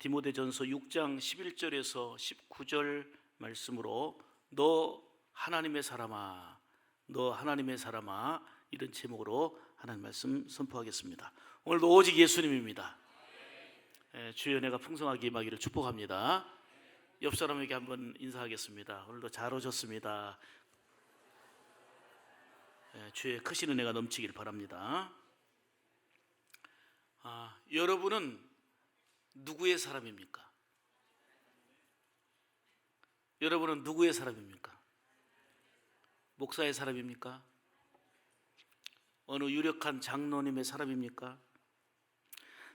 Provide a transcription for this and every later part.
디모데전서 6장 11절에서 19절 말씀으로 너 하나님의 사람아, 너 하나님의 사람아, 이런 제목으로 하나님 말씀 선포하겠습니다. 오늘도 오직 예수님입니다. 주의 은혜가 풍성하게 임하기를 축복합니다. 옆 사람에게 한번 인사하겠습니다. 오늘도 잘 오셨습니다. 주의 크신 은혜가 넘치길 바랍니다. 여러분은 누구의 사람입니까? 여러분은 누구의 사람입니까? 목사의 사람입니까? 어느 유력한 장로님의 사람입니까?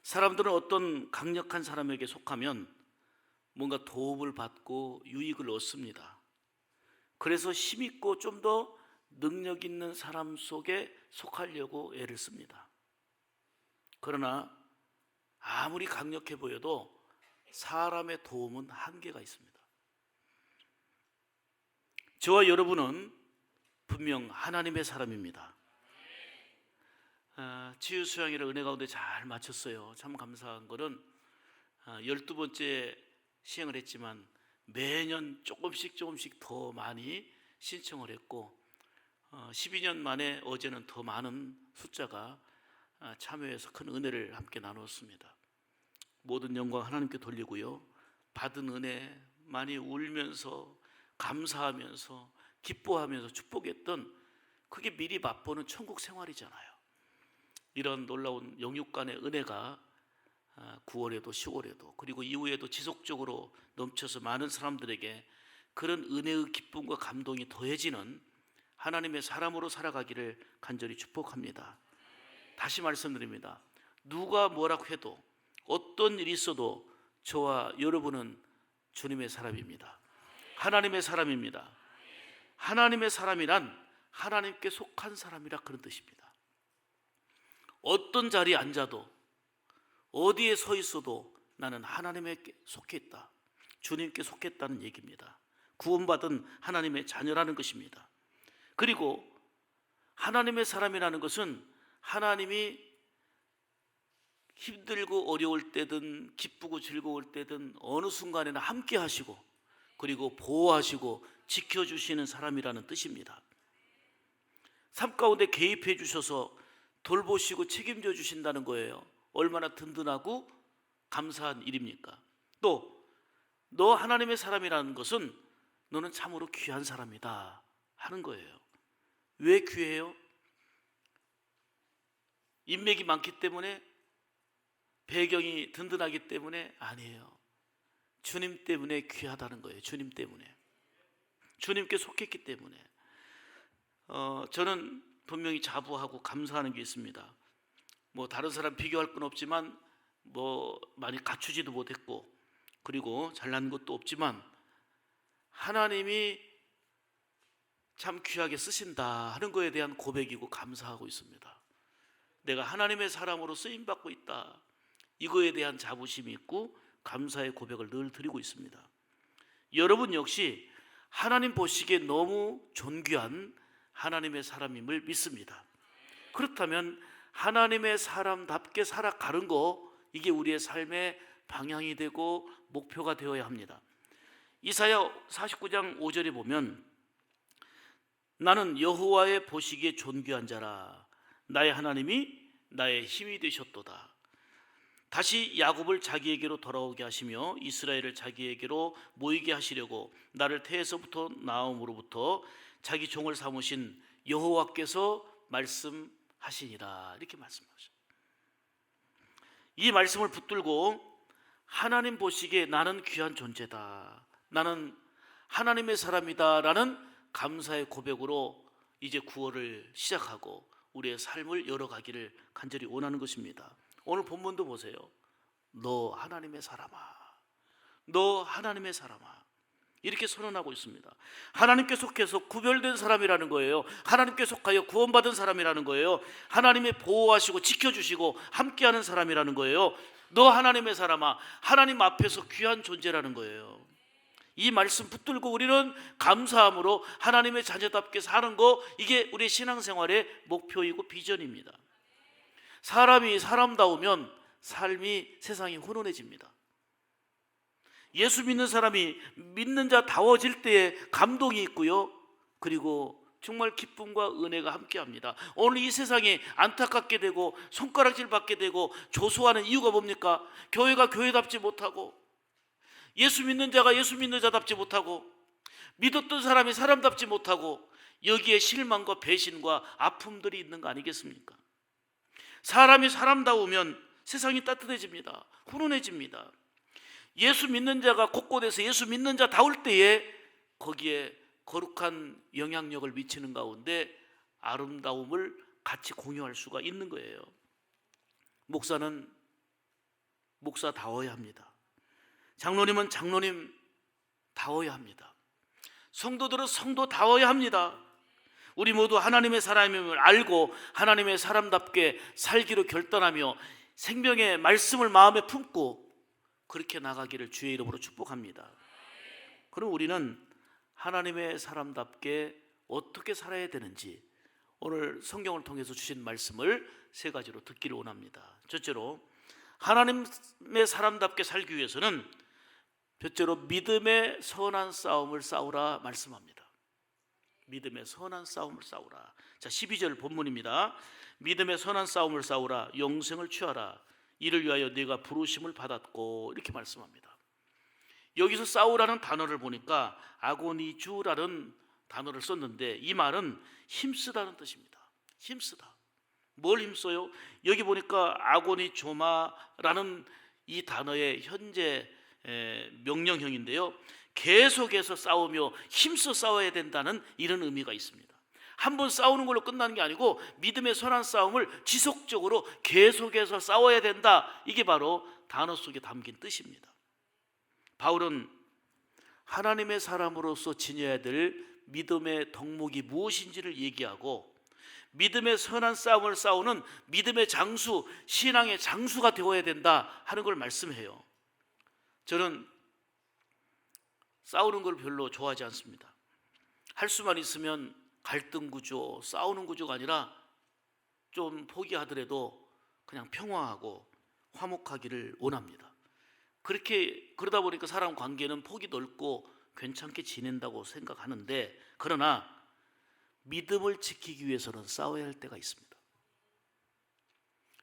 사람들은 어떤 강력한 사람에게 속하면 뭔가 도움을 받고 유익을 얻습니다. 그래서 힘있고 좀 더 능력 있는 사람 속에 속하려고 애를 씁니다. 그러나 아무리 강력해 보여도 사람의 도움은 한계가 있습니다. 저와 여러분은 분명 하나님의 사람입니다. 치유수양이를 은혜 가운데 잘 마쳤어요. 참 감사한 것은 12번째 시행을 했지만 매년 조금씩 더 많이 신청을 했고 12년 만에 어제는 더 많은 숫자가 참여해서 큰 은혜를 함께 나눴습니다. 모든 영광 하나님께 돌리고요, 받은 은혜 많이 울면서 감사하면서 기뻐하면서 축복했던, 그게 미리 맛보는 천국 생활이잖아요. 이런 놀라운 영육간의 은혜가 9월에도 10월에도 그리고 이후에도 지속적으로 넘쳐서 많은 사람들에게 그런 은혜의 기쁨과 감동이 더해지는 하나님의 사람으로 살아가기를 간절히 축복합니다. 다시 말씀드립니다. 누가 뭐라고 해도 어떤 일이 있어도 저와 여러분은 주님의 사람입니다. 하나님의 사람입니다. 하나님의 사람이란 하나님께 속한 사람이라 그런 뜻입니다. 어떤 자리에 앉아도 어디에 서 있어도 나는 하나님께 속해 있다, 주님께 속했다는 얘기입니다. 구원받은 하나님의 자녀라는 것입니다. 그리고 하나님의 사람이라는 것은 하나님이 힘들고 어려울 때든 기쁘고 즐거울 때든 어느 순간에나 함께 하시고 그리고 보호하시고 지켜주시는 사람이라는 뜻입니다. 삶 가운데 개입해 주셔서 돌보시고 책임져 주신다는 거예요. 얼마나 든든하고 감사한 일입니까? 또 너 하나님의 사람이라는 것은 너는 참으로 귀한 사람이다 하는 거예요. 왜 귀해요? 인맥이 많기 때문에, 배경이 든든하기 때문에? 아니에요. 주님 때문에 귀하다는 거예요. 주님 때문에, 주님께 속했기 때문에. 저는 분명히 자부하고 감사하는 게 있습니다. 다른 사람 비교할 건 없지만 많이 갖추지도 못했고 그리고 잘난 것도 없지만 하나님이 참 귀하게 쓰신다 하는 거에 대한 고백이고 감사하고 있습니다. 내가 하나님의 사람으로 쓰임받고 있다, 이거에 대한 자부심이 있고 감사의 고백을 늘 드리고 있습니다. 여러분 역시 하나님 보시기에 너무 존귀한 하나님의 사람임을 믿습니다. 그렇다면 하나님의 사람답게 살아가는 거, 이게 우리의 삶의 방향이 되고 목표가 되어야 합니다. 이사야 49장 5절에 보면 나는 여호와의 보시기에 존귀한 자라, 나의 하나님이 나의 힘이 되셨도다. 다시 야곱을 자기에게로 돌아오게 하시며 이스라엘을 자기에게로 모이게 하시려고 나를 태에서부터 나옴으로부터 자기 종을 삼으신 여호와께서 말씀하시니라, 이렇게 말씀하셨어요. 이 말씀을 붙들고 하나님 보시기에 나는 귀한 존재다, 나는 하나님의 사람이다 라는 감사의 고백으로 이제 9월을 시작하고 우리의 삶을 열어가기를 간절히 원하는 것입니다. 오늘 본문도 보세요. 너 하나님의 사람아, 너 하나님의 사람아, 이렇게 선언하고 있습니다. 하나님께 속해서 구별된 사람이라는 거예요. 하나님께 속하여 구원받은 사람이라는 거예요. 하나님의 보호하시고 지켜주시고 함께하는 사람이라는 거예요. 너 하나님의 사람아, 하나님 앞에서 귀한 존재라는 거예요. 이 말씀 붙들고 우리는 감사함으로 하나님의 자녀답게 사는 거, 이게 우리의 신앙생활의 목표이고 비전입니다. 사람이 사람다우면 삶이, 세상이 훈훈해집니다. 예수 믿는 사람이 믿는 자다워질 때에 감동이 있고요. 그리고 정말 기쁨과 은혜가 함께합니다. 오늘 이 세상에 안타깝게 되고 손가락질 받게 되고 조소하는 이유가 뭡니까? 교회가 교회답지 못하고, 예수 믿는 자가 예수 믿는 자답지 못하고, 믿었던 사람이 사람답지 못하고, 여기에 실망과 배신과 아픔들이 있는 거 아니겠습니까? 사람이 사람다우면 세상이 따뜻해집니다. 훈훈해집니다. 예수 믿는 자가 곳곳에서 예수 믿는 자다울 때에 거기에 거룩한 영향력을 미치는 가운데 아름다움을 같이 공유할 수가 있는 거예요. 목사는 목사다워야 합니다. 장로님은 장로님다워야 합니다. 성도들은 성도다워야 합니다. 우리 모두 하나님의 사람임을 알고 하나님의 사람답게 살기로 결단하며 생명의 말씀을 마음에 품고 그렇게 나가기를 주의 이름으로 축복합니다. 그럼 우리는 하나님의 사람답게 어떻게 살아야 되는지 오늘 성경을 통해서 주신 말씀을 세 가지로 듣기를 원합니다. 첫째로, 하나님의 사람답게 살기 위해서는 첫째로 믿음의 선한 싸움을 싸우라 말씀합니다. 믿음의 선한 싸움을 싸우라. 자, 12절 본문입니다. 믿음의 선한 싸움을 싸우라. 영생을 취하라. 이를 위하여 네가 부르심을 받았고, 이렇게 말씀합니다. 여기서 싸우라는 단어를 보니까 아고니주라는 단어를 썼는데 이 말은 힘쓰다는 뜻입니다. 힘쓰다. 뭘 힘써요? 여기 보니까 아고니조마라는 이 단어의 현재 명령형인데요, 계속해서 싸우며 힘써 싸워야 된다는 이런 의미가 있습니다. 한번 싸우는 걸로 끝나는 게 아니고 믿음의 선한 싸움을 지속적으로 계속해서 싸워야 된다. 이게 바로 단어 속에 담긴 뜻입니다. 바울은 하나님의 사람으로서 지녀야 될 믿음의 덕목이 무엇인지를 얘기하고, 믿음의 선한 싸움을 싸우는 믿음의 장수, 신앙의 장수가 되어야 된다 하는 걸 말씀해요. 저는 싸우는 걸 별로 좋아하지 않습니다. 할 수만 있으면 갈등 구조, 싸우는 구조가 아니라 좀 포기하더라도 그냥 평화하고 화목하기를 원합니다. 그러다 보니까 사람 관계는 폭이 넓고 괜찮게 지낸다고 생각하는데, 그러나 믿음을 지키기 위해서는 싸워야 할 때가 있습니다.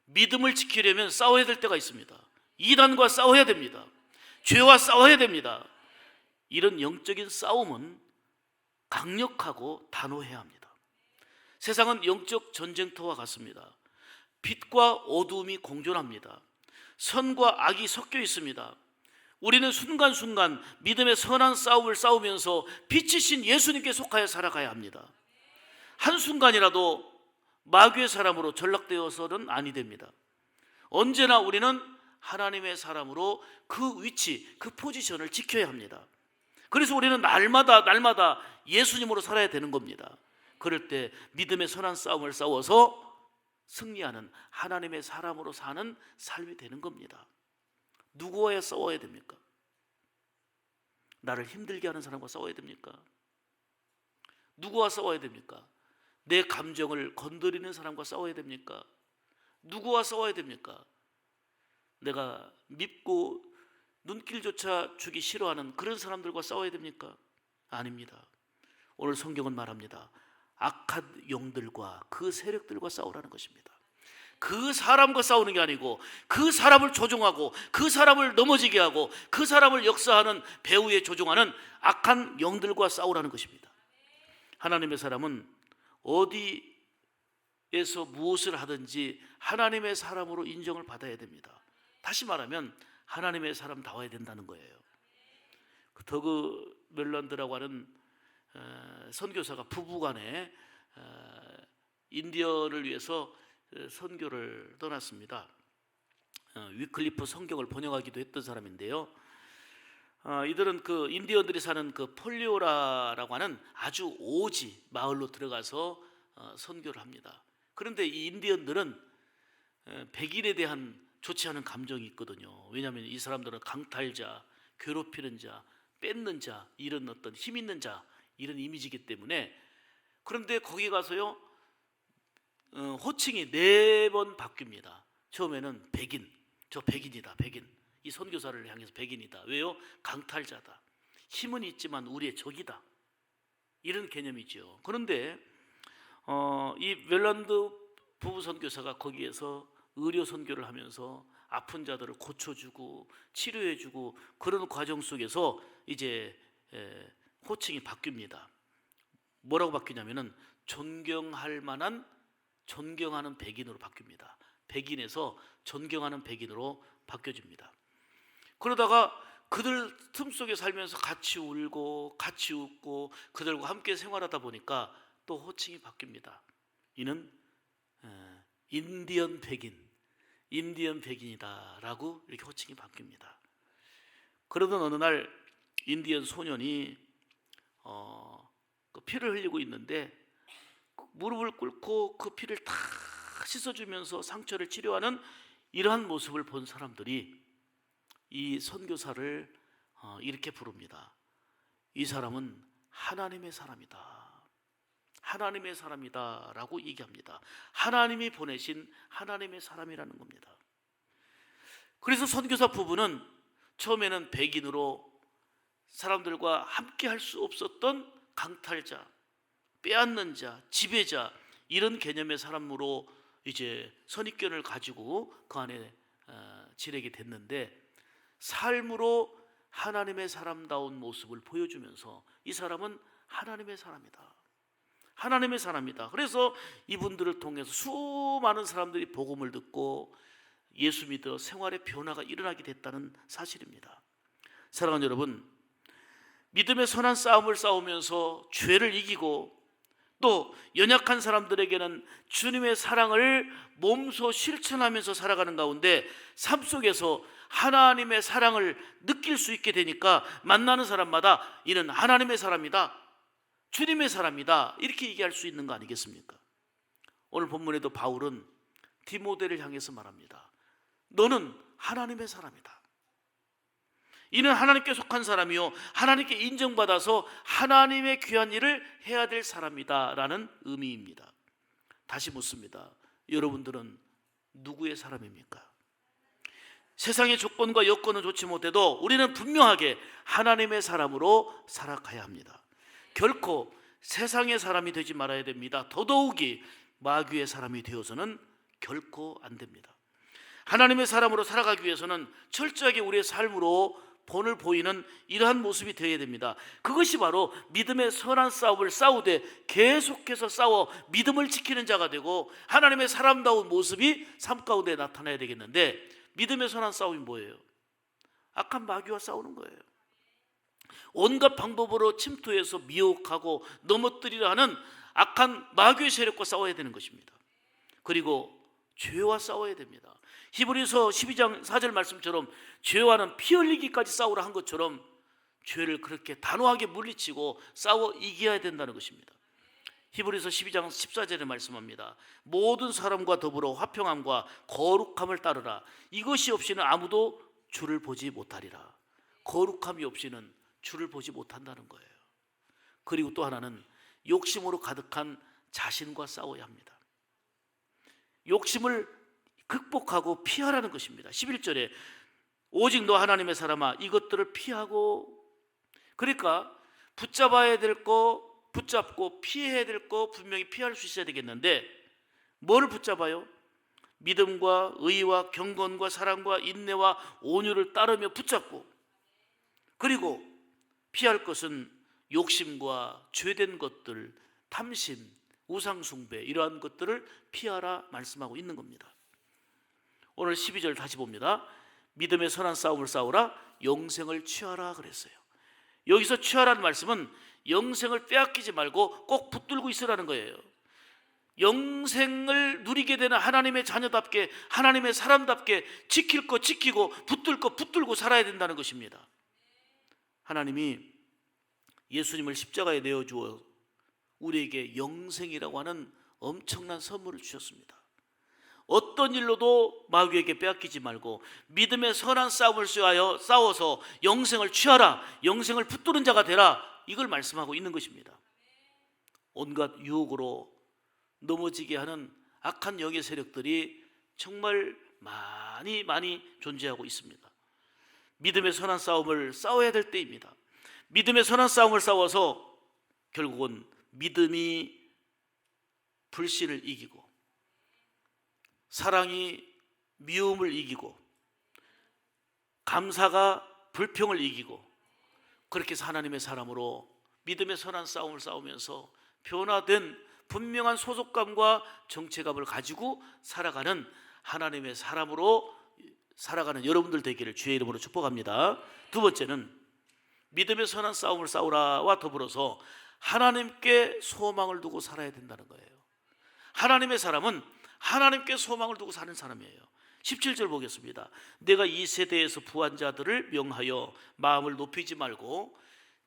믿음을 지키려면 싸워야 될 때가 있습니다. 이단과 싸워야 됩니다. 죄와 싸워야 됩니다. 이런 영적인 싸움은 강력하고 단호해야 합니다. 세상은 영적 전쟁터와 같습니다. 빛과 어두움이 공존합니다. 선과 악이 섞여 있습니다. 우리는 순간순간 믿음의 선한 싸움을 싸우면서 빛이신 예수님께 속하여 살아가야 합니다. 한순간이라도 마귀의 사람으로 전락되어서는 아니 됩니다. 언제나 우리는 하나님의 사람으로 그 위치, 그 포지션을 지켜야 합니다. 그래서 우리는 날마다 예수님으로 살아야 되는 겁니다. 그럴 때 믿음의 선한 싸움을 싸워서 승리하는 하나님의 사람으로 사는 삶이 되는 겁니다. 누구와야 싸워야 됩니까? 나를 힘들게 하는 사람과 싸워야 됩니까? 누구와 싸워야 됩니까? 내 감정을 건드리는 사람과 싸워야 됩니까? 누구와 싸워야 됩니까? 내가 밉고 눈길조차 주기 싫어하는 그런 사람들과 싸워야 됩니까? 아닙니다. 오늘 성경은 말합니다. 악한 영들과 그 세력들과 싸우라는 것입니다. 그 사람과 싸우는 게 아니고 그 사람을 조종하고 그 사람을 넘어지게 하고 그 사람을 역사하는 배후에 조종하는 악한 영들과 싸우라는 것입니다. 하나님의 사람은 어디에서 무엇을 하든지 하나님의 사람으로 인정을 받아야 됩니다. 다시 말하면 하나님의 사람다워야 된다는 거예요. 더그 멜란드라고 하는 선교사가 부부간에 인디언을 위해서 선교를 떠났습니다. 위클리프 성경을 번역하기도 했던 사람인데요, 이들은 그 인디언들이 사는 그 폴리오라라고 하는 아주 오지 마을로 들어가서 선교를 합니다. 그런데 이 인디언들은 백인에 대한 좋지 않은 감정이 있거든요. 왜냐하면 이 사람들은 강탈자, 괴롭히는 자, 뺏는 자, 이런 어떤 힘 있는 자, 이런 이미지이기 때문에. 그런데 거기 가서요, 호칭이 4번 바뀝니다. 처음에는 백인, 저 백인이다, 백인. 이 선교사를 향해서 백인이다. 왜요? 강탈자다. 힘은 있지만 우리의 적이다. 이런 개념이죠. 그런데 이 웰란드 부부 선교사가 거기에서 의료 선교를 하면서 아픈 자들을 고쳐주고 치료해주고 그런 과정 속에서 이제 호칭이 바뀝니다. 뭐라고 바뀌냐면은 존경할 만한 존경하는 백인으로 바뀝니다. 백인에서 존경하는 백인으로 바뀌어집니다. 그러다가 그들 틈 속에 살면서 같이 울고 같이 웃고 그들과 함께 생활하다 보니까 또 호칭이 바뀝니다. 이는 인디언 백인이다라고 이렇게 호칭이 바뀝니다. 그러던 어느 날 인디언 소년이 그 피를 흘리고 있는데 무릎을 꿇고 그 피를 다 씻어주면서 상처를 치료하는 이러한 모습을 본 사람들이 이 선교사를 이렇게 부릅니다. 이 사람은 하나님의 사람이다. 하나님의 사람이다라고 얘기합니다. 하나님이 보내신 하나님의 사람이라는 겁니다. 그래서 선교사 부부는 처음에는 백인으로 사람들과 함께 할 수 없었던 강탈자, 빼앗는 자, 지배자 이런 개념의 사람으로 이제 선입견을 가지고 그 안에 지내게 됐는데 삶으로 하나님의 사람다운 모습을 보여주면서 이 사람은 하나님의 사람이다. 하나님의 사람이다. 그래서 이분들을 통해서 수많은 사람들이 복음을 듣고 예수 믿어 생활의 변화가 일어나게 됐다는 사실입니다. 사랑하는 여러분, 믿음의 선한 싸움을 싸우면서 죄를 이기고 또 연약한 사람들에게는 주님의 사랑을 몸소 실천하면서 살아가는 가운데 삶 속에서 하나님의 사랑을 느낄 수 있게 되니까 만나는 사람마다 이는 하나님의 사람이다, 주님의 사람이다 이렇게 얘기할 수 있는 거 아니겠습니까? 오늘 본문에도 바울은 디모데를 향해서 말합니다. 너는 하나님의 사람이다. 이는 하나님께 속한 사람이요 하나님께 인정받아서 하나님의 귀한 일을 해야 될 사람이다 라는 의미입니다. 다시 묻습니다. 여러분들은 누구의 사람입니까? 세상의 조건과 여건은 좋지 못해도 우리는 분명하게 하나님의 사람으로 살아가야 합니다. 결코 세상의 사람이 되지 말아야 됩니다. 더더욱이 마귀의 사람이 되어서는 결코 안 됩니다. 하나님의 사람으로 살아가기 위해서는 철저하게 우리의 삶으로 본을 보이는 이러한 모습이 되어야 됩니다. 그것이 바로 믿음의 선한 싸움을 싸우되 계속해서 싸워 믿음을 지키는 자가 되고 하나님의 사람다운 모습이 삶 가운데 나타나야 되겠는데, 믿음의 선한 싸움이 뭐예요? 악한 마귀와 싸우는 거예요. 온갖 방법으로 침투해서 미혹하고 넘어뜨리려 하는 악한 마귀의 세력과 싸워야 되는 것입니다. 그리고 죄와 싸워야 됩니다. 히브리서 12장 4절 말씀처럼 죄와는 피 흘리기까지 싸우라 한 것처럼 죄를 그렇게 단호하게 물리치고 싸워 이겨야 된다는 것입니다. 히브리서 12장 14절에 말씀합니다. 모든 사람과 더불어 화평함과 거룩함을 따르라. 이것이 없이는 아무도 주를 보지 못하리라. 거룩함이 없이는 주를 보지 못한다는 거예요. 그리고 또 하나는 욕심으로 가득한 자신과 싸워야 합니다. 욕심을 극복하고 피하라는 것입니다. 11절에 오직 너 하나님의 사람아 이것들을 피하고, 그러니까 붙잡아야 될 거 붙잡고 피해야 될 거 분명히 피할 수 있어야 되겠는데 뭐를 붙잡아요? 믿음과 의와 경건과 사랑과 인내와 온유를 따르며 붙잡고, 그리고 피할 것은 욕심과 죄된 것들, 탐심, 우상숭배 이러한 것들을 피하라 말씀하고 있는 겁니다. 오늘 12절 다시 봅니다. 믿음의 선한 싸움을 싸우라, 영생을 취하라 그랬어요. 여기서 취하라는 말씀은 영생을 빼앗기지 말고 꼭 붙들고 있으라는 거예요. 영생을 누리게 되는 하나님의 자녀답게, 하나님의 사람답게 지킬 거 지키고 붙들 거 붙들고 살아야 된다는 것입니다. 하나님이 예수님을 십자가에 내어주어 우리에게 영생이라고 하는 엄청난 선물을 주셨습니다. 어떤 일로도 마귀에게 빼앗기지 말고 믿음의 선한 싸움을 싸워서 영생을 취하라, 영생을 붙드는 자가 되라, 이걸 말씀하고 있는 것입니다. 온갖 유혹으로 넘어지게 하는 악한 영의 세력들이 정말 많이 존재하고 있습니다. 믿음의 선한 싸움을 싸워야 될 때입니다. 믿음의 선한 싸움을 싸워서 결국은 믿음이 불신을 이기고, 사랑이 미움을 이기고, 감사가 불평을 이기고, 그렇게 해서 하나님의 사람으로 믿음의 선한 싸움을 싸우면서 변화된 분명한 소속감과 정체감을 가지고 살아가는 하나님의 사람으로 살아가는 여러분들 되기를 주의 이름으로 축복합니다. 두 번째는 믿음의 선한 싸움을 싸우라와 더불어서 하나님께 소망을 두고 살아야 된다는 거예요. 하나님의 사람은 하나님께 소망을 두고 사는 사람이에요. 17절 보겠습니다. 내가 이 세대에서 부한 자들을 명하여 마음을 높이지 말고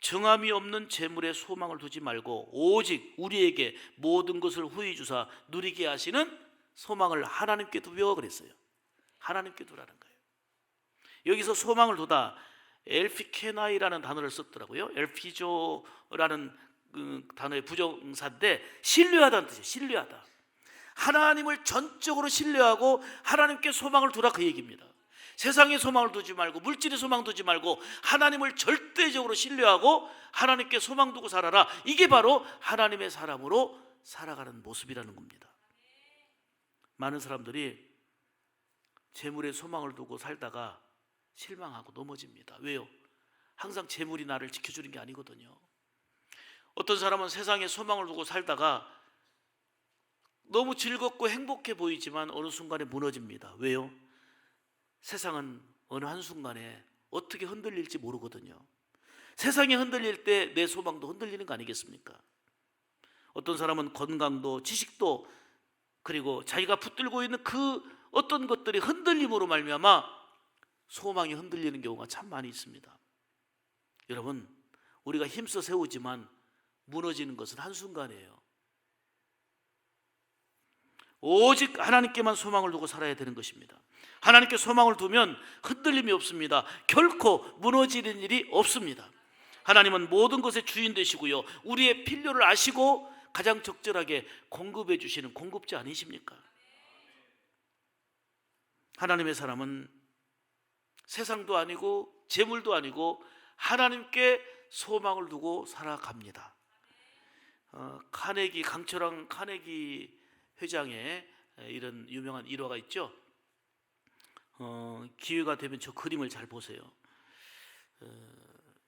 정함이 없는 재물에 소망을 두지 말고 오직 우리에게 모든 것을 후히 주사 누리게 하시는 소망을 하나님께 두며 그랬어요. 하나님께 두라는 거예요. 여기서 소망을 두다, 엘피케나이라는 단어를 썼더라고요. 엘피조라는 그 단어의 부정사인데 신뢰하다는 뜻이에요. 신뢰하다. 하나님을 전적으로 신뢰하고 하나님께 소망을 두라, 그 얘기입니다. 세상에 소망을 두지 말고 물질에 소망 두지 말고 하나님을 절대적으로 신뢰하고 하나님께 소망 두고 살아라. 이게 바로 하나님의 사람으로 살아가는 모습이라는 겁니다. 많은 사람들이 재물에 소망을 두고 살다가 실망하고 넘어집니다. 왜요? 항상 재물이 나를 지켜주는 게 아니거든요. 어떤 사람은 세상에 소망을 두고 살다가 너무 즐겁고 행복해 보이지만 어느 순간에 무너집니다. 왜요? 세상은 어느 한순간에 어떻게 흔들릴지 모르거든요. 세상이 흔들릴 때 내 소망도 흔들리는 거 아니겠습니까? 어떤 사람은 건강도 지식도 그리고 자기가 붙들고 있는 그 어떤 것들이 흔들림으로 말미암아 소망이 흔들리는 경우가 참 많이 있습니다. 여러분, 우리가 힘써 세우지만 무너지는 것은 한순간이에요. 오직 하나님께만 소망을 두고 살아야 되는 것입니다. 하나님께 소망을 두면 흔들림이 없습니다. 결코 무너지는 일이 없습니다. 하나님은 모든 것의 주인 되시고요, 우리의 필요를 아시고 가장 적절하게 공급해 주시는 공급자 아니십니까? 하나님의 사람은 세상도 아니고 재물도 아니고 하나님께 소망을 두고 살아갑니다. 강철왕 카네기 회장의 이런 유명한 일화가 있죠. 기회가 되면 저 그림을 잘 보세요.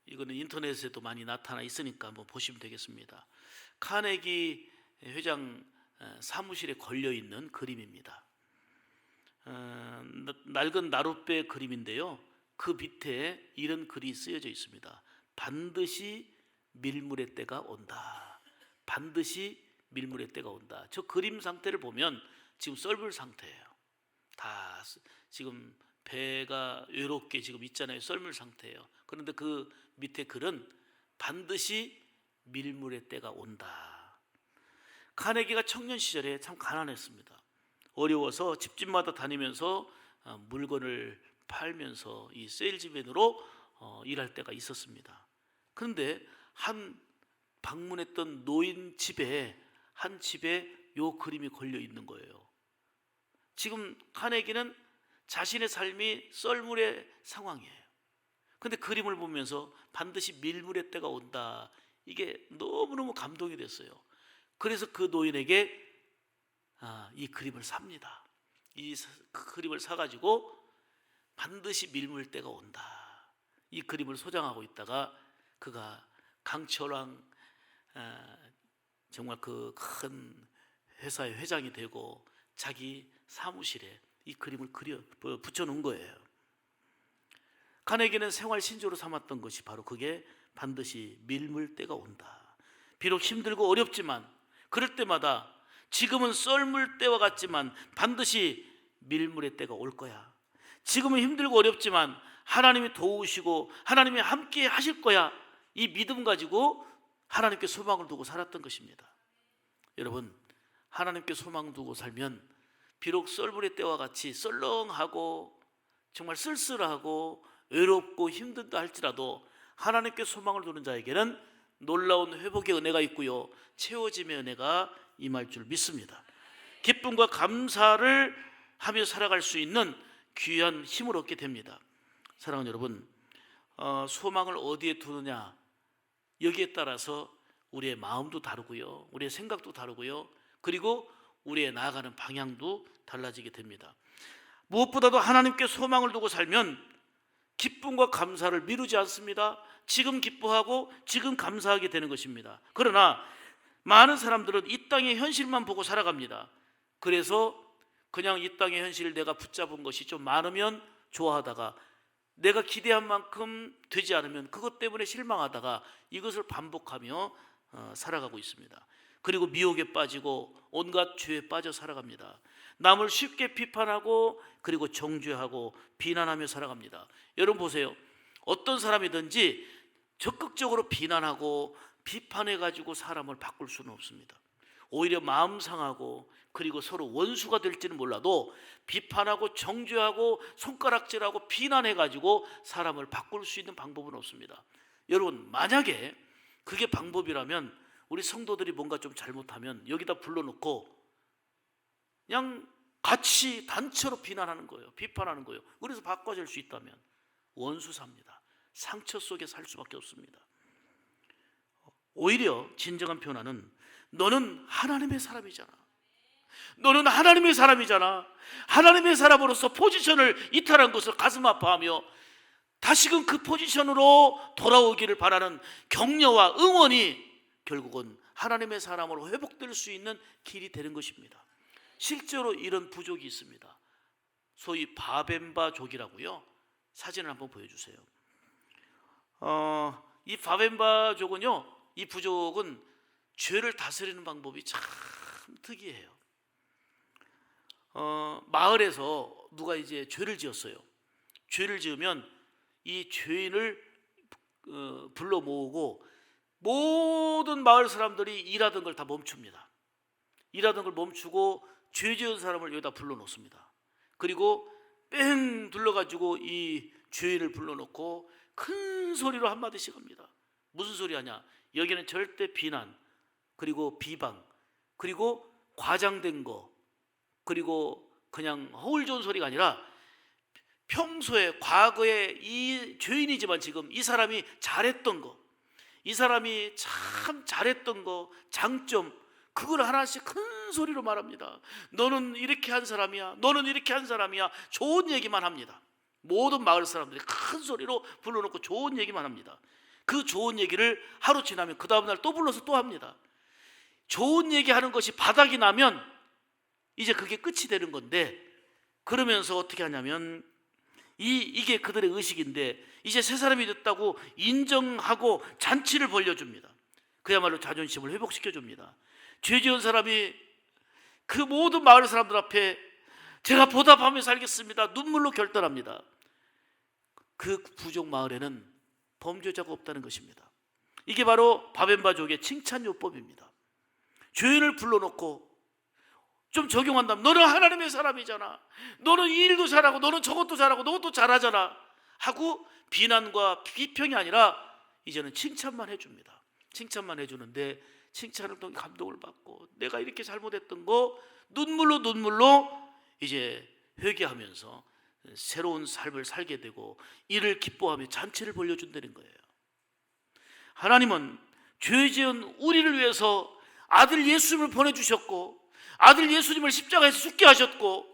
이거는 인터넷에도 많이 나타나 있으니까 한번 보시면 되겠습니다. 카네기 회장 사무실에 걸려 있는 그림입니다. 낡은 나룻배 그림인데요, 그 밑에 이런 글이 쓰여져 있습니다. 반드시 밀물의 때가 온다. 반드시 밀물의 때가 온다. 저 그림 상태를 보면 지금 썰물 상태예요. 다 지금 배가 외롭게 지금 있잖아요. 썰물 상태예요. 그런데 그 밑에 글은 반드시 밀물의 때가 온다. 카네기가 청년 시절에 참 가난했습니다. 어려워서 집집마다 다니면서 물건을 팔면서 이 세일즈맨으로 일할 때가 있었습니다. 그런데 한 방문했던 노인 집에 한 집에 요 그림이 걸려 있는 거예요. 지금 카네기는 자신의 삶이 썰물의 상황이에요. 그런데 그림을 보면서 반드시 밀물의 때가 온다, 이게 너무너무 감동이 됐어요. 그래서 그 노인에게 이 그림을 삽니다. 이 그림을 사가지고 반드시 밀물 때가 온다, 이 그림을 소장하고 있다가 그가 강철왕 정말 그 큰 회사의 회장이 되고 자기 사무실에 이 그림을 붙여놓은 거예요. 카네기는 생활 신조로 삼았던 것이 바로 그게 반드시 밀물 때가 온다. 비록 힘들고 어렵지만 그럴 때마다 지금은 썰물 때와 같지만 반드시 밀물의 때가 올 거야. 지금은 힘들고 어렵지만 하나님이 도우시고 하나님이 함께 하실 거야. 이 믿음 가지고 하나님께 소망을 두고 살았던 것입니다. 여러분, 하나님께 소망 두고 살면 비록 썰물의 때와 같이 썰렁하고 정말 쓸쓸하고 외롭고 힘들다 할지라도 하나님께 소망을 두는 자에게는 놀라운 회복의 은혜가 있고요, 채워짐의 은혜가 임할 줄 믿습니다. 기쁨과 감사를 하며 살아갈 수 있는 귀한 힘을 얻게 됩니다. 사랑하는 여러분, 소망을 어디에 두느냐, 여기에 따라서 우리의 마음도 다르고요, 우리의 생각도 다르고요, 그리고 우리의 나아가는 방향도 달라지게 됩니다. 무엇보다도 하나님께 소망을 두고 살면 기쁨과 감사를 미루지 않습니다. 지금 기뻐하고 지금 감사하게 되는 것입니다. 그러나 많은 사람들은 이 땅의 현실만 보고 살아갑니다. 그래서 그냥 이 땅의 현실을 내가 붙잡은 것이 좀 많으면 좋아하다가 내가 기대한 만큼 되지 않으면 그것 때문에 실망하다가 이것을 반복하며 살아가고 있습니다. 그리고 미혹에 빠지고 온갖 죄에 빠져 살아갑니다. 남을 쉽게 비판하고 그리고 정죄하고 비난하며 살아갑니다. 여러분 보세요. 어떤 사람이든지 적극적으로 비난하고 비판해가지고 사람을 바꿀 수는 없습니다. 오히려 마음 상하고 그리고 서로 원수가 될지는 몰라도 비판하고 정죄하고 손가락질하고 비난해가지고 사람을 바꿀 수 있는 방법은 없습니다. 여러분, 만약에 그게 방법이라면 우리 성도들이 뭔가 좀 잘못하면 여기다 불러놓고 그냥 같이 단체로 비난하는 거예요. 비판하는 거예요. 그래서 바꿔줄 수 있다면 원수 삽니다. 상처 속에 살 수밖에 없습니다. 오히려 진정한 변화는 너는 하나님의 사람이잖아. 너는 하나님의 사람이잖아. 하나님의 사람으로서 포지션을 이탈한 것을 가슴 아파하며 다시금 그 포지션으로 돌아오기를 바라는 격려와 응원이 결국은 하나님의 사람으로 회복될 수 있는 길이 되는 것입니다. 실제로 이런 부족이 있습니다. 소위 바벤바족이라고요. 사진을 한번 보여주세요. 이 바벤바족은요, 이 부족은 죄를 다스리는 방법이 참 특이해요. 마을에서 누가 이제 죄를 지었어요. 죄를 지으면 이 죄인을 불러 모으고 모든 마을 사람들이 일하던 걸 다 멈춥니다. 일하던 걸 멈추고 죄 지은 사람을 여기다 불러놓습니다. 그리고 뺑 둘러가지고 이 죄인을 불러놓고 큰 소리로 한마디씩 합니다. 무슨 소리 하냐? 여기는 절대 비난, 그리고 비방, 그리고 과장된 거, 그리고 그냥 허울 좋은 소리가 아니라 평소에 과거에 이 죄인이지만 지금 이 사람이 잘했던 거, 이 사람이 참 잘했던 거, 장점, 그걸 하나씩 큰 소리로 말합니다. 너는 이렇게 한 사람이야, 너는 이렇게 한 사람이야. 좋은 얘기만 합니다. 모든 마을 사람들이 큰 소리로 불러놓고 좋은 얘기만 합니다. 그 좋은 얘기를 하루 지나면 그 다음날 또 불러서 또 합니다. 좋은 얘기하는 것이 바닥이 나면 이제 그게 끝이 되는 건데, 그러면서 어떻게 하냐면 이게 그들의 의식인데 이제 새 사람이 됐다고 인정하고 잔치를 벌려줍니다. 그야말로 자존심을 회복시켜줍니다. 죄 지은 사람이 그 모든 마을 사람들 앞에 제가 보답하며 살겠습니다, 눈물로 결단합니다. 그 부족 마을에는 범죄자가 없다는 것입니다. 이게 바로 바벤바족의 칭찬요법입니다. 죄인을 불러놓고 좀 적용한다면 너는 하나님의 사람이잖아, 너는 이 일도 잘하고 너는 저것도 잘하고 너것도 잘하잖아 하고 비난과 비평이 아니라 이제는 칭찬만 해줍니다. 칭찬만 해주는데 칭찬을 통해 감동을 받고 내가 이렇게 잘못했던 거 눈물로 이제 회개하면서 새로운 삶을 살게 되고 이를 기뻐하며 잔치를 벌려준다는 거예요. 하나님은 죄 지은 우리를 위해서 아들 예수님을 보내주셨고 아들 예수님을 십자가에서 죽게 하셨고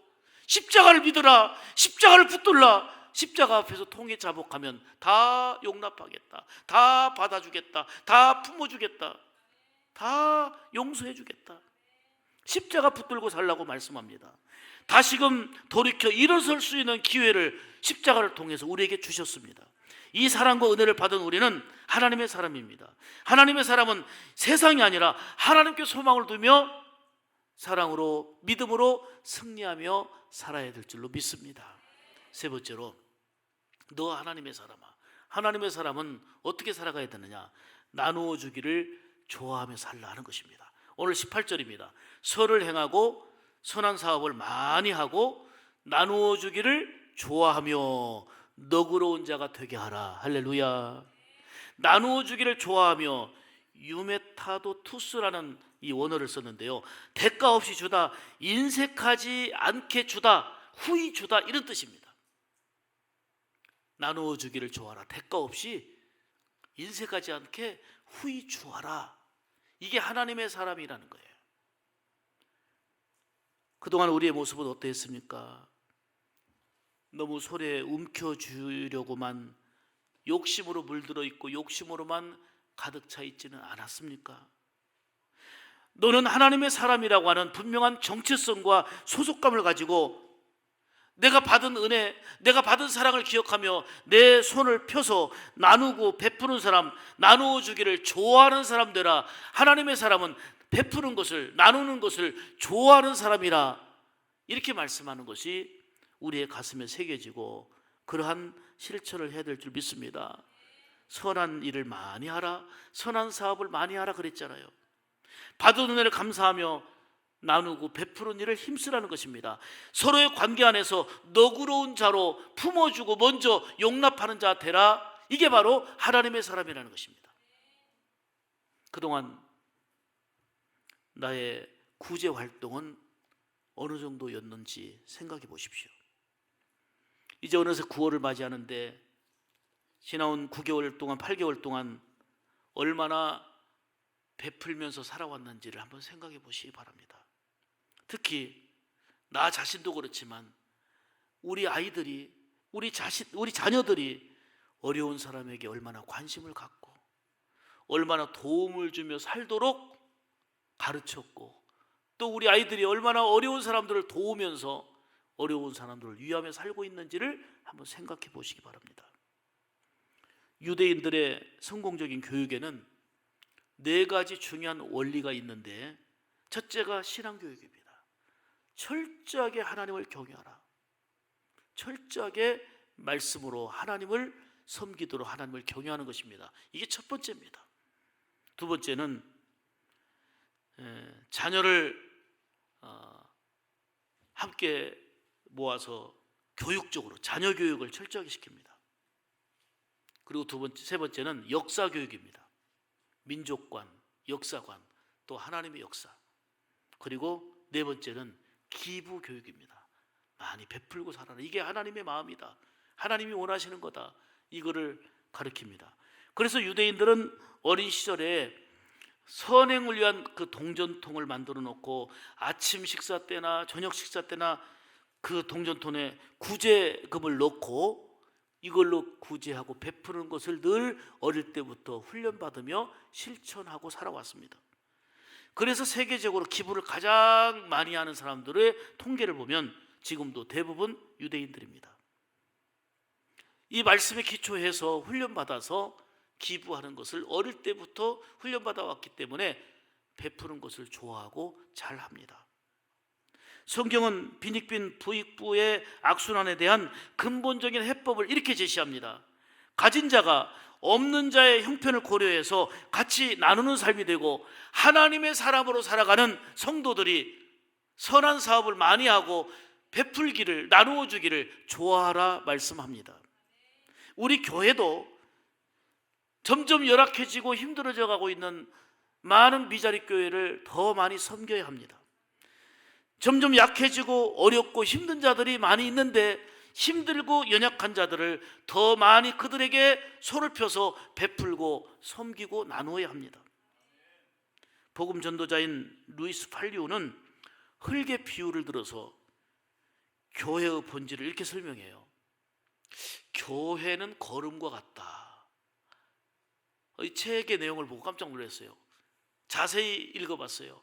십자가를 믿어라, 십자가를 붙들라, 십자가 앞에서 통해 자복하면 다 용납하겠다, 다 받아주겠다, 다 품어주겠다, 다 용서해주겠다. 십자가 붙들고 살라고 말씀합니다. 다시금 돌이켜 일어설 수 있는 기회를 십자가를 통해서 우리에게 주셨습니다. 이 사랑과 은혜를 받은 우리는 하나님의 사람입니다. 하나님의 사람은 세상이 아니라 하나님께 소망을 두며 사랑으로 믿음으로 승리하며 살아야 될 줄로 믿습니다. 세 번째로, 너 하나님의 사람아. 하나님의 사람은 어떻게 살아가야 되느냐? 나누어 주기를 좋아하며 살라 하는 것입니다. 오늘 18절입니다. 선을 행하고 선한 사업을 많이 하고 나누어 주기를 좋아하며 너그러운 자가 되게 하라. 할렐루야. 나누어 주기를 좋아하며 유메타도 투스라는 이 원어를 썼는데요, 대가 없이 주다, 인색하지 않게 주다, 후히 주다, 이런 뜻입니다. 나누어 주기를 좋아하라. 대가 없이 인색하지 않게 후히 주어라. 이게 하나님의 사람이라는 거예요. 그동안 우리의 모습은 어떠했습니까? 너무 손에 움켜쥐려고만 욕심으로 물들어 있고 욕심으로만 가득 차 있지는 않았습니까? 너는 하나님의 사람이라고 하는 분명한 정체성과 소속감을 가지고 내가 받은 은혜, 내가 받은 사랑을 기억하며 내 손을 펴서 나누고 베푸는 사람, 나누어 주기를 좋아하는 사람 되라. 하나님의 사람은 베푸는 것을, 나누는 것을 좋아하는 사람이라. 이렇게 말씀하는 것이 우리의 가슴에 새겨지고 그러한 실천을 해야 될 줄 믿습니다. 선한 일을 많이 하라, 선한 사업을 많이 하라 그랬잖아요. 받은 은혜를 감사하며 나누고 베푸는 일을 힘쓰라는 것입니다. 서로의 관계 안에서 너그러운 자로 품어주고 먼저 용납하는 자 되라. 이게 바로 하나님의 사람이라는 것입니다. 그동안 나의 구제 활동은 어느 정도였는지 생각해 보십시오. 이제 어느새 9월을 맞이하는데 지나온 9개월 동안, 8개월 동안 얼마나 베풀면서 살아왔는지를 한번 생각해 보시기 바랍니다. 특히 나 자신도 그렇지만 우리 아이들이, 우리 자녀들이 어려운 사람에게 얼마나 관심을 갖고 얼마나 도움을 주며 살도록 가르쳤고, 또 우리 아이들이 얼마나 어려운 사람들을 도우면서 어려운 사람들을 위하며 살고 있는지를 한번 생각해 보시기 바랍니다. 유대인들의 성공적인 교육에는 4가지 중요한 원리가 있는데, 첫째가 신앙교육입니다. 철저하게 하나님을 경외하라. 철저하게 말씀으로 하나님을 섬기도록 하나님을 경외하는 것입니다. 이게 첫 번째입니다. 두 번째는 자녀를 함께 모아서 교육적으로 자녀 교육을 철저하게 시킵니다. 그리고 세 번째는 역사 교육입니다. 민족관, 역사관, 또 하나님의 역사. 그리고 네 번째는 기부 교육입니다. 많이 베풀고 살아라. 이게 하나님의 마음이다. 하나님이 원하시는 거다. 이거를 가르칩니다. 그래서 유대인들은 어린 시절에 선행을 위한 그 동전통을 만들어 놓고 아침 식사 때나 저녁 식사 때나 그 동전통에 구제금을 넣고 이걸로 구제하고 베푸는 것을 늘 어릴 때부터 훈련받으며 실천하고 살아왔습니다. 그래서 세계적으로 기부를 가장 많이 하는 사람들의 통계를 보면 지금도 대부분 유대인들입니다. 이 말씀에 기초해서 훈련받아서 기부하는 것을 어릴 때부터 훈련받아 왔기 때문에 베푸는 것을 좋아하고 잘합니다. 성경은 빈익빈 부익부의 악순환에 대한 근본적인 해법을 이렇게 제시합니다. 가진 자가 없는 자의 형편을 고려해서 같이 나누는 삶이 되고 하나님의 사람으로 살아가는 성도들이 선한 사업을 많이 하고 베풀기를, 나누어 주기를 좋아하라 말씀합니다. 우리 교회도 점점 열악해지고 힘들어져 가고 있는 많은 미자립 교회를 더 많이 섬겨야 합니다. 점점 약해지고 어렵고 힘든 자들이 많이 있는데 힘들고 연약한 자들을 더 많이 그들에게 손을 펴서 베풀고 섬기고 나누어야 합니다. 복음 전도자인 루이스 팔리오는 흙의 비유를 들어서 교회의 본질을 이렇게 설명해요. 교회는 걸음과 같다. 이 책의 내용을 보고 깜짝 놀랐어요. 자세히 읽어봤어요.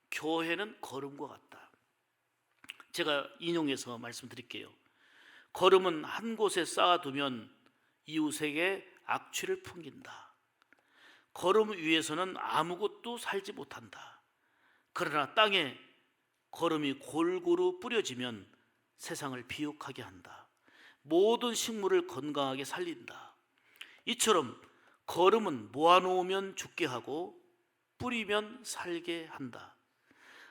교회는 걸음과 같다. 제가 인용해서 말씀드릴게요. 걸음은 한 곳에 쌓아두면 이웃에게 악취를 풍긴다. 걸음 위에서는 아무것도 살지 못한다. 그러나 땅에 걸음이 골고루 뿌려지면 세상을 비옥하게 한다. 모든 식물을 건강하게 살린다. 이처럼 걸음은 모아놓으면 죽게 하고 뿌리면 살게 한다.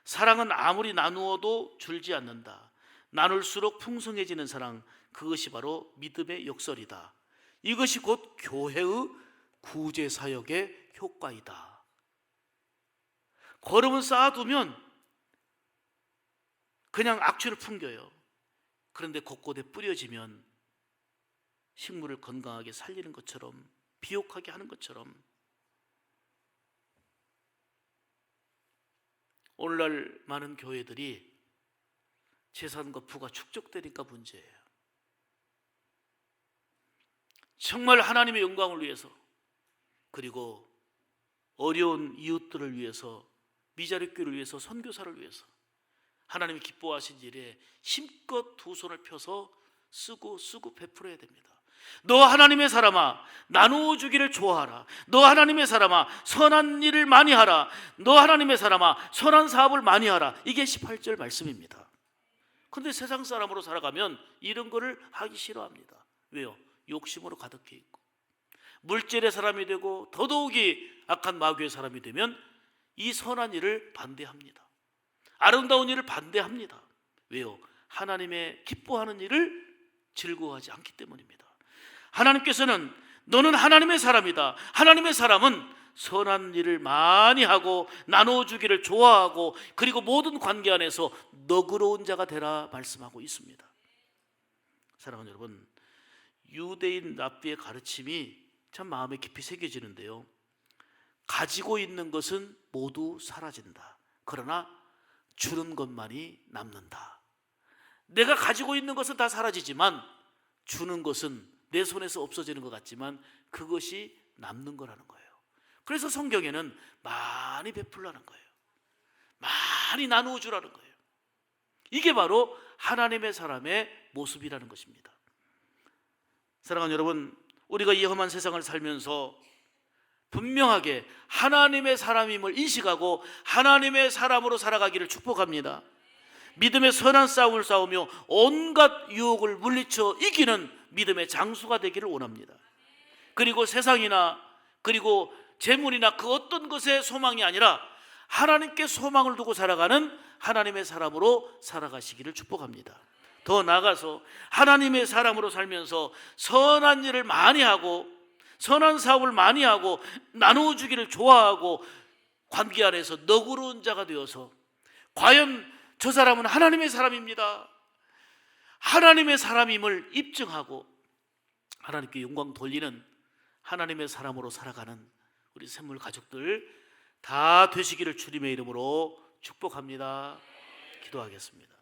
사랑은 아무리 나누어도 줄지 않는다. 나눌수록 풍성해지는 사랑, 그것이 바로 믿음의 역설이다. 이것이 곧 교회의 구제 사역의 효과이다. 걸음은 쌓아두면 그냥 악취를 풍겨요. 그런데 곳곳에 뿌려지면 식물을 건강하게 살리는 것처럼, 비옥하게 하는 것처럼 오늘날 많은 교회들이 재산 거푸가 축적되니까 문제예요. 정말 하나님의 영광을 위해서, 그리고 어려운 이웃들을 위해서, 미자립교를 위해서, 선교사를 위해서 하나님이 기뻐하신 일에 힘껏 두 손을 펴서 쓰고 베풀어야 됩니다. 너 하나님의 사람아, 나누어 주기를 좋아하라. 너 하나님의 사람아, 선한 일을 많이 하라. 너 하나님의 사람아, 선한 사업을 많이 하라. 이게 18절 말씀입니다. 그런데 세상 사람으로 살아가면 이런 거를 하기 싫어합니다. 왜요? 욕심으로 가득해 있고, 물질의 사람이 되고 더더욱이 악한 마귀의 사람이 되면 이 선한 일을 반대합니다. 아름다운 일을 반대합니다. 왜요? 하나님의 기뻐하는 일을 즐거워하지 않기 때문입니다. 하나님께서는 너는 하나님의 사람이다. 하나님의 사람은 선한 일을 많이 하고 나눠주기를 좋아하고, 그리고 모든 관계 안에서 너그러운 자가 되라 말씀하고 있습니다. 사랑하는 여러분, 유대인 랍비의 가르침이 참 마음에 깊이 새겨지는데요, 가지고 있는 것은 모두 사라진다. 그러나 주는 것만이 남는다. 내가 가지고 있는 것은 다 사라지지만 주는 것은 내 손에서 없어지는 것 같지만 그것이 남는 거라는 거예요. 그래서 성경에는 많이 베풀라는 거예요. 많이 나누어 주라는 거예요. 이게 바로 하나님의 사람의 모습이라는 것입니다. 사랑하는 여러분, 우리가 이 험한 세상을 살면서 분명하게 하나님의 사람임을 인식하고 하나님의 사람으로 살아가기를 축복합니다. 믿음의 선한 싸움을 싸우며 온갖 유혹을 물리쳐 이기는 믿음의 장수가 되기를 원합니다. 그리고 세상이나, 그리고 재물이나 그 어떤 것에 소망이 아니라 하나님께 소망을 두고 살아가는 하나님의 사람으로 살아가시기를 축복합니다. 더 나아가서 하나님의 사람으로 살면서 선한 일을 많이 하고 선한 사업을 많이 하고 나누어 주기를 좋아하고 관계 안에서 너그러운 자가 되어서, 과연 저 사람은 하나님의 사람입니다, 하나님의 사람임을 입증하고 하나님께 영광 돌리는 하나님의 사람으로 살아가는 우리 샘물 가족들 다 되시기를 주님의 이름으로 축복합니다. 기도하겠습니다.